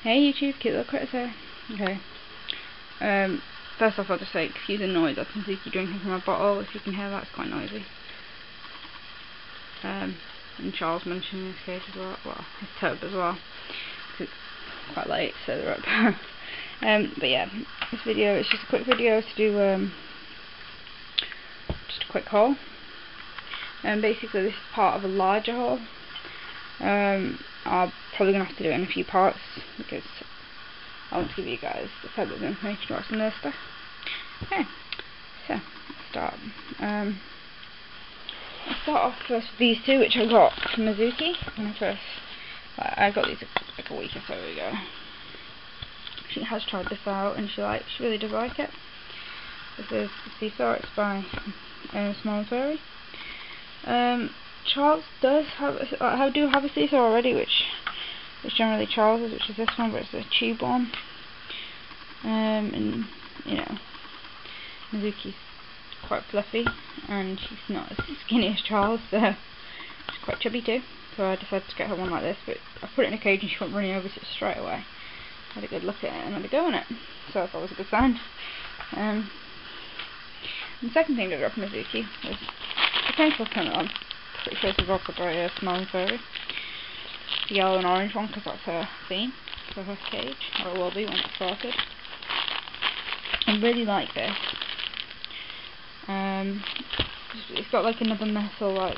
Hey YouTube, cute little critters here. Okay. First off, I'll just say, excuse the noise. That's Mizuki drinking from a bottle. If you can hear that, it's quite noisy. And Charles mentioned in this case as well. Well, his tub as well. It's quite late, so they're up. But yeah, this video is just a quick video to do just a quick haul. Basically, this is part of a larger haul. I'm probably going to have to do it in a few parts because I want to give you guys the type of information about some of this stuff. Okay, so let's start. I'll start off first with these two, which I got from Mizuki when I got these like a week or so ago. She has tried this out and she really does like it. This is the Seesaw. It's by Small and Furry. Charles does have I do have a Seesaw already, which is generally Charles's, which is this one, but it's a tube one. And you know, Mizuki's quite fluffy, and she's not as skinny as Charles, so she's quite chubby too. So I decided to get her one like this, but I put it in a cage and she went running over to it straight away. I had a good look at it and had a go on it, so I thought it was a good sign. And the second thing I got from Mizuki was the pencil pen. I'm pretty sure this is also by Small and Furry. The yellow and orange one, because that's her theme for her cage, or it will be when it's sorted. I really like this. It's got like another metal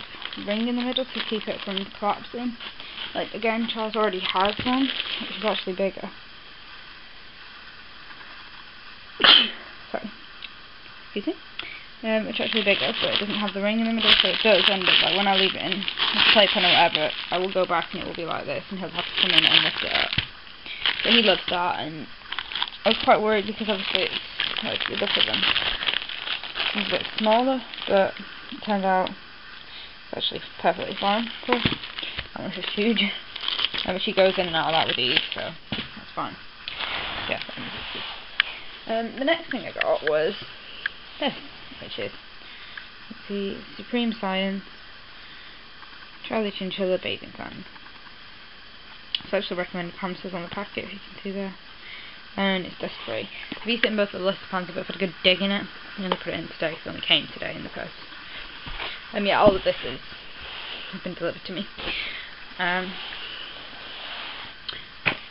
ring in the middle to keep it from collapsing. Like again, Charles already has one, which is actually bigger. Sorry. Excuse me. It's actually bigger, but it doesn't have the ring in the middle, so it does end up, like when I leave it in the playpen or whatever, I will go back and it will be like this, and he'll have to come in and lift it up. So he loves that, and I was quite worried because obviously it's, like, you look at them, it's a bit smaller, but it turned out it's actually perfectly fine for that one. Is huge. But she goes in and out of that with ease, so that's fine. Yeah. The next thing I got was this, which is the Supreme Science Charlie Chinchilla Bathing Fan. So I actually recommend Hamsters on the packet, if you can see there. And it's dust free. I've used it in both the Lister pans, but I've had a good dig in it. I'm going to put it in today, so it only came today in the post. Yeah, all of this has been delivered to me.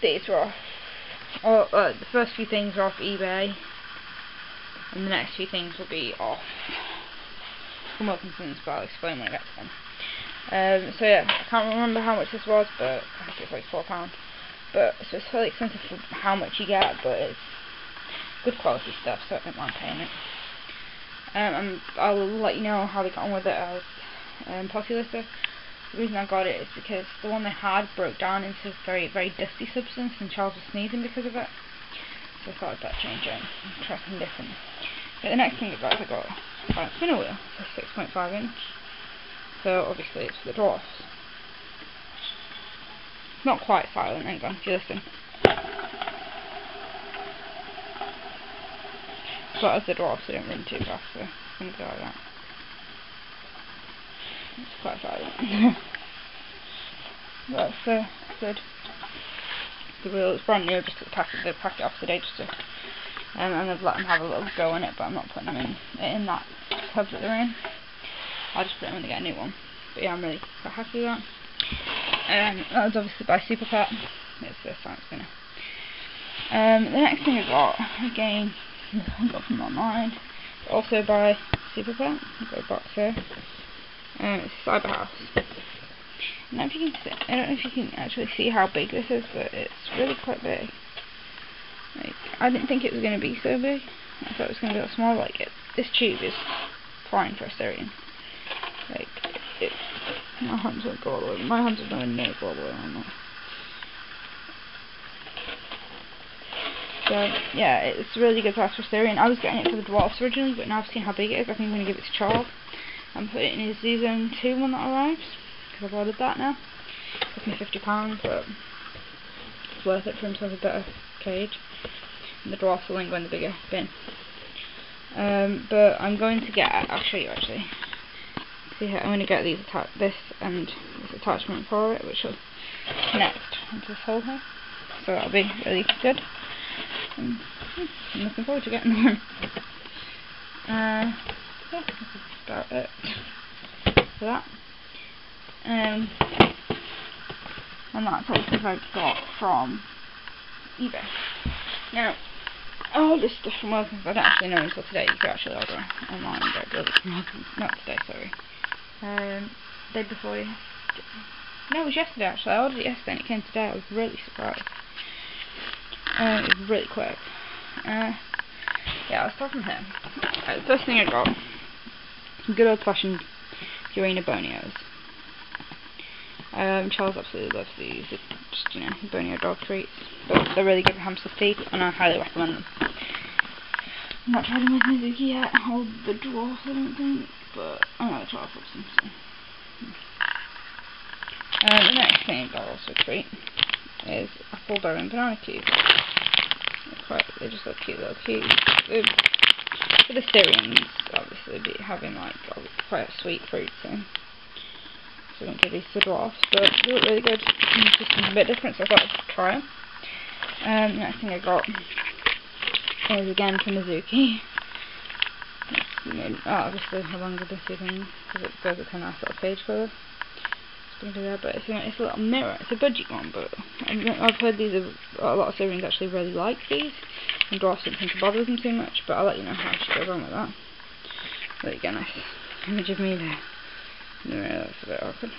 These were off, the first few things are off eBay, and the next few things will be off from Wilkinson's, but I'll explain when I get to them. So yeah, I can't remember how much this was, but I think it's like £4. But so it's fairly expensive for how much you get, but it's good quality stuff, so I don't mind paying it. I'll let you know how they got on with it as Popular stuff. The reason I got it is because the one they had broke down into very, very dusty substance, and Charles was sneezing because of it. So I thought I'd better change it and try something different. But the next thing I got a silent spinner wheel. It's a 6.5 inch. So obviously it's for the dwarfs. It's not quite silent, hang on, if you listen. But as the dwarfs, they don't run too fast, so it's going to go like that. It's quite silent. That's good. The wheel is brand new, just took the packet off today, just to, and I've let them have a little go on it, but I'm not putting them in that tub that they're in. I'll just put them when they get a new one. But yeah, I'm really quite happy with that. That was obviously by Super Pet. It's the silent spinner. The next thing I got, again, I got from online, also by Super Pet. I've got a box here. It's Cyber House. Now if you can see, I don't know if you can actually see how big this is, but it's really quite big. Like, I didn't think it was going to be so big. I thought it was going to be small. Like this tube is fine for a Styrian. Like my hands won't go all the way. My hands are nowhere near go all the way on that. So yeah, it's really good size for Styrian. I was getting it for the dwarfs originally, but now I've seen how big it is. I think I'm going to give it to Charles and put it in his Z-Zone 2 when that arrives, because I've ordered that now. It cost me £50, but it's worth it for him to have a better cage. And the dwarfs will then go in the bigger bin. But I'm going to get, I'll show you actually. See how I'm going to get this and this attachment for it, which will connect into this hole here. so that'll be really good. I'm looking forward to getting one. Yeah, that's about it for that. And that's all stuff I got from eBay. Now, all this stuff from Wilkins, I don't actually know until today. You could actually order online and get it from Wilkins. Not today, sorry. Day before yesterday. No, it was yesterday actually. I ordered it yesterday and it came today. I was really surprised. It was really quick. Yeah, let's start from here. The first thing I got, good old fashioned Purina Bonios. Charles absolutely loves these. It's just, you know, Bonio dog treats. But they're really good for hamster feed and I highly recommend them. I've not tried them with Mizuki yet, or the dwarf I don't think, but I know Charles loves them, so. The next thing I got also a treat is apple, berry and banana cubes. They just look cute little cubes. For the Syrians, obviously, be having like quite a sweet fruit, so I won't give these to dwarfs, but they look really good. It's just a bit different, so I thought I'd try them. The next thing I got is again from Mizuki. Obviously a longer than two things, because it goes with a nice little page colour. But it's a little mirror. It's a budget one, but I've heard a lot of Syrians actually really like these, and dwarfs don't tend to bother with them too much. But I'll let you know how she goes on with that. There you go, nice image of me there. No, that's a bit awkward.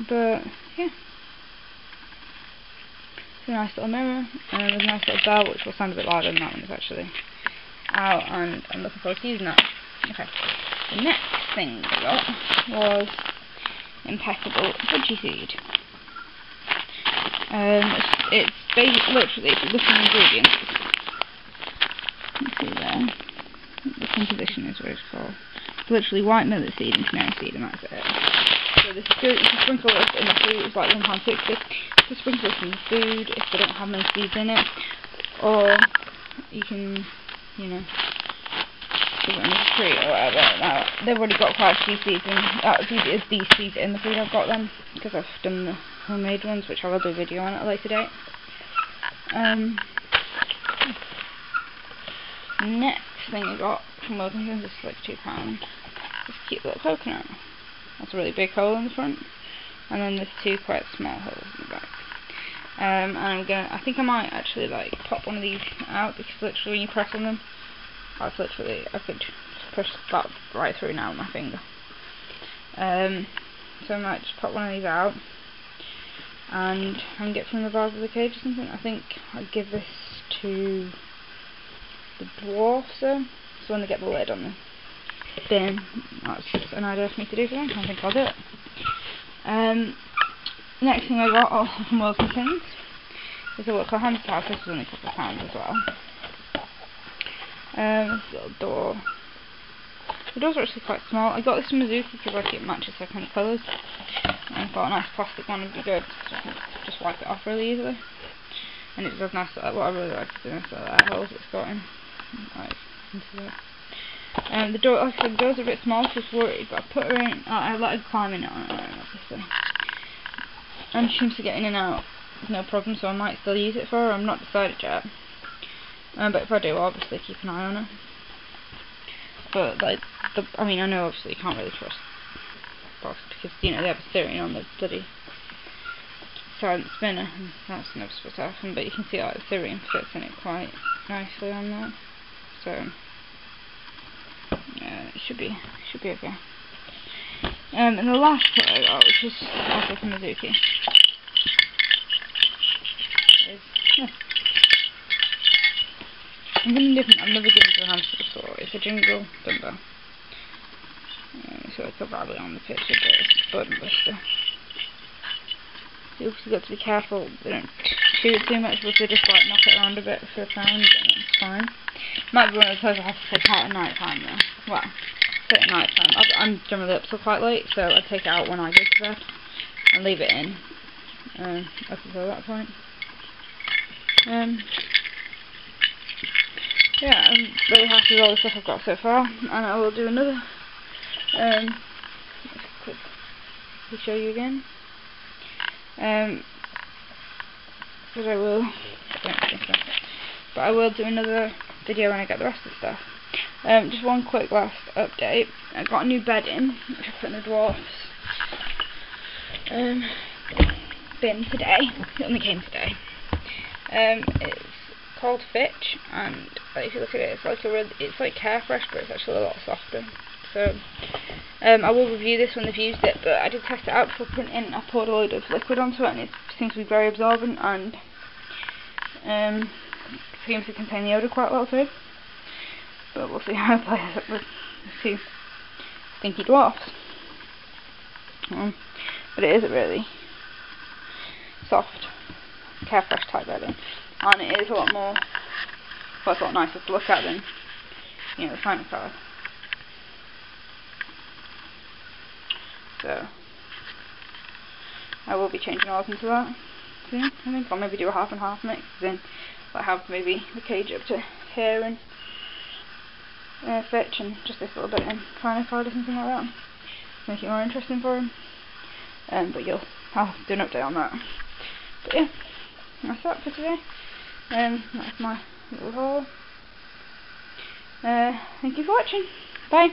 But yeah, it's a nice little mirror, and there's a nice little bell, which will sound a bit louder than that one is actually out, and I'm looking forward to using that. Okay. The next thing I got was impeccable veggie seed. It's basically, literally, if you look at the ingredients, you can see there, the composition is what it's called. It's literally white millet seed and canary seed, and that's it. So this is good. You can sprinkle this in the food. It's like £1.60. You can sprinkle this in the food if they don't have many seeds in it, or you can, you know, give it a treat or whatever. Now, they've already got quite a few seeds in. It's these seeds in the food I've got them, because I've done the homemade ones, which I will do a video on at a later date. Next thing I got from Wilkinson's is like £2. This cute little coconut. That's a really big hole in the front, and then there's two quite small holes in the back. And I think I might actually like pop one of these out, because literally when you press on them, I could push that right through now with my finger. So I might just pop one of these out and hang it from the bars of the cage or something. I think I'd give this to the dwarfs, so when they get the lid on the bin, that's an idea for me to do for them. I think I'll do it. Next thing I got also from Wilkinson's is a local Hamster Haul. This was only a couple of pounds as well. This little door. The doors are actually quite small. I got this from Mizuki because like it matches their kind of colours, and I thought a nice plastic one would be good, so I can just wipe it off really easily. And it does nice, what I really like is the nice little air holes it's got in, like into there. The door, like I said, the doors are a bit small, so I was worried, but I put her in. I let her climb in it on her own, obviously, and she seems to get in and out with no problem, so I might still use it for her. I'm not decided yet. But if I do, I'll obviously keep an eye on her. But like, I mean, I know obviously you can't really trust box because, you know, they have a steering on the bloody silent spinner, and that's never supposed to happen. But you can see like the steering fits in it quite nicely on that. So yeah, it should be okay. And the last kit I got, which is also from Mizuki, is this. Something different I've never given to a hamster before. It's a jingle dumbbell. So I could probably on the picture, but it's a button buster. You obviously got to be careful they don't chew it too much, but if they just like knock it around a bit for a sound, then it's fine. Might be one of those I have to take out at night time though. Well, at night time. I'm generally up till quite late, so I take it out when I go to bed and leave it in up until that point. Yeah, I'm really happy with all the stuff I've got so far, and I will do another. Quickly show you again. But I will. But I will do another video when I get the rest of the stuff. Just one quick last update. I got a new bed in, which I put in the dwarfs bin today. It only came today. It's called Fitch, and if you look at it, it's like Carefresh, but it's actually a lot softer. So I will review this when they've used it, but I did test it out before printing. I poured a load of liquid onto it, and it seems to be very absorbent, and seems to contain the odour quite well too. But we'll see how it plays up with the two stinky dwarfs. But it is a really soft Carefresh type bedding, and it is a lot more, well, it's a lot nicer to look at than, you know, the Final card. So I will be changing ours into that soon. I think I'll maybe do a half and half mix, then I'll have maybe the cage up to here and Fitch, and just this little bit in Final card or something like that. Make it more interesting for him. But I'll do an update on that. But yeah, that's that for today. That's my little haul. Thank you for watching. Bye.